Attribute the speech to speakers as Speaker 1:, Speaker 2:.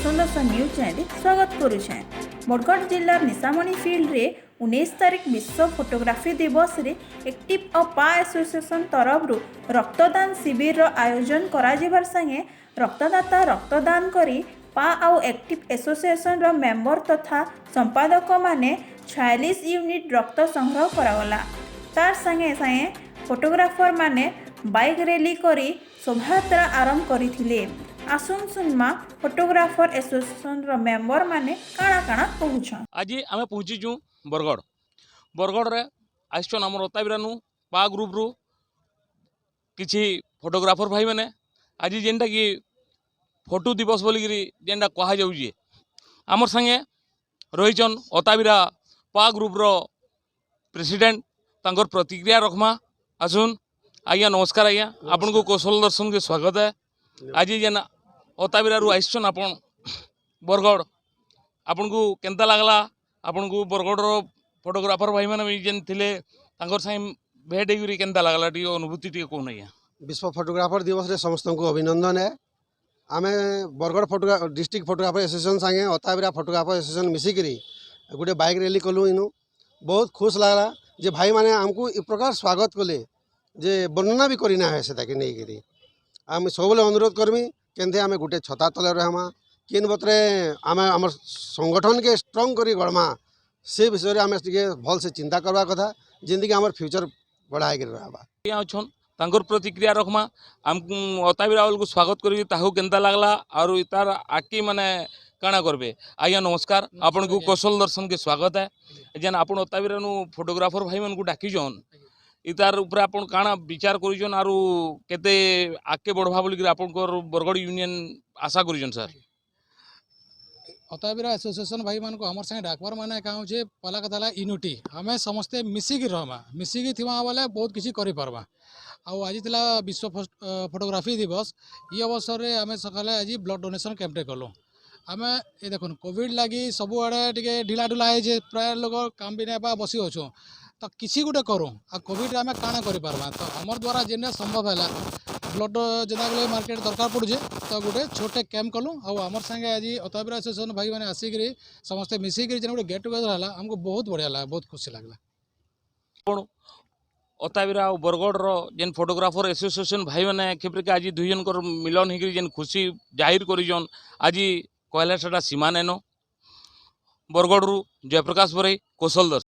Speaker 1: कोसल दर्शन news channel स्वागत करुछे। Bargarh जिलार निशामणी field रे 19 तारीख विश्व फोटोग्राफी दिवस रे एक्टिव और पा एसोसिएशन तरफ रक्तदान शिविर रो आयोजन करा जिबार संगे रक्तदाता रक्तदान करी पा आउ एक्टिव एसोसिएशन रो मेंबर तथा संपादक माने 46 यूनिट रक्त संग्रह करागला। तार संगे संगे फोटोग्राफर माने बाइक रैली करी शोभायात्रा आरंभ करथिले। आसुन सुनमा फोटोग्राफर एसोसिएशन रो मेंबर माने काଣା काଣା कहूछन।
Speaker 2: आज आमे पहुँचीचु बरगढ़ रे आइछन हमर ओताबिरानु पा ग्रुप रु किछि फोटोग्राफर भाई माने आज जेनटा कि फोटो दिवस बोलिकी जेनटा कहा जाउजे आमर संगे रहीचन ओताबिरा पा ग्रुप रो प्रेसिडेंट तांकर प्रतिक्रिया रखमा। आसुन आज्ञा नमस्कार आज्ञा आपन को कौशल दर्शन के स्वागत है। आज जेन ओताबिरा रु आइछन आपन बरगढ़ आपन को केनता लागला आपन को बरगढ़ रो फोटोग्राफर भाई माने जेन थिले तांकर संगे भेट हेगिरी केनता लागला टी अनुभूति टी कोन आज्ञा।
Speaker 3: विश्व फोटोग्राफर दिवस रे समस्त को अभिनंदन है। आमे बरगढ़ डिस्ट्रिक्ट फोटोग्राफर एसोसिएशन संगे ओताबिरा फोटोग्राफर एसोसिएशन मिसिकरी गोटे बाइक रैली कलु इनु बहुत खुश लागला जे भाई माने हमको इ प्रकार स्वागत कले जे वर्णना भी करना है से ताके नहीं करी आम सब अनुरोध करमी केंदे आमे गोटे छता तले रहमा केन बतरे आमे हमर संगठन के स्ट्रांग करी गड़मा से विषय रे आमे टिके भल से चिंता करबा कथा जिंदगी हमर फ्यूचर बढ़ाई के रहबा।
Speaker 2: यहाँ छन तांकर प्रतिक्रिया रखमा आम ओताबिरा को स्वागत करी ताहु केनता लागला और तार आकी माने काଣା करबे। आज्ञा नमस्कार आपन को कौशल दर्शन के स्वागत है। जेन आपन ओताबिरा नु फोटोग्राफर भाई मन को डाकीजन इतार ऊपर आपन काଣା विचार करिजन आरु केते आके बढ़वा बोली आपन को बरगढ़ यूनियन आशा करिजन सर।
Speaker 4: ओताबिरा एसोसिएशन भाई मान को हमर संगे डाकबार माने कहूँ जे पहला कथा यूनिटी आमे समस्ते मिसिकी रहमा मिसिकी थिमा बोले बहुत किसी करि परबा। आउ आज थिला विश्व फोटोग्राफी दिवस ये अवसर रे आमे सकाले आज ब्लड डोनेशन कैंपटे कलो। आमे ए देखुन कोविड लगी सब आड़े टिके ढिला ढुला है प्राय लोग काम भी नहीं बसी अच्छु तो किसी गोटे करूँ आ कोविड आमे काଣା करि परबा तो हमर द्वारा जेने संभव है ब्लड जेना बेले मार्केट दरकार पड़े तो गोटे छोटे कैंप कलु आमर संगे आज ओताबिरा एसोसिएशन भाई मैंने आसिक समस्ते मिसिक गोटे गेट टुगेदर है हमको बहुत बढ़िया लगा बहुत खुशी लगला।
Speaker 2: ओताबिरा और बरगढ़ जेन फोटोग्राफर एसोसिएशन भाई मैंने खेप्रिक आज दुई जन मिलन होकर जेन खुशी जाहिर करिजन आज कहले सेटा सीमा नेनो बरगढ़ रु जयप्रकाश बरई कौशल दर्शन।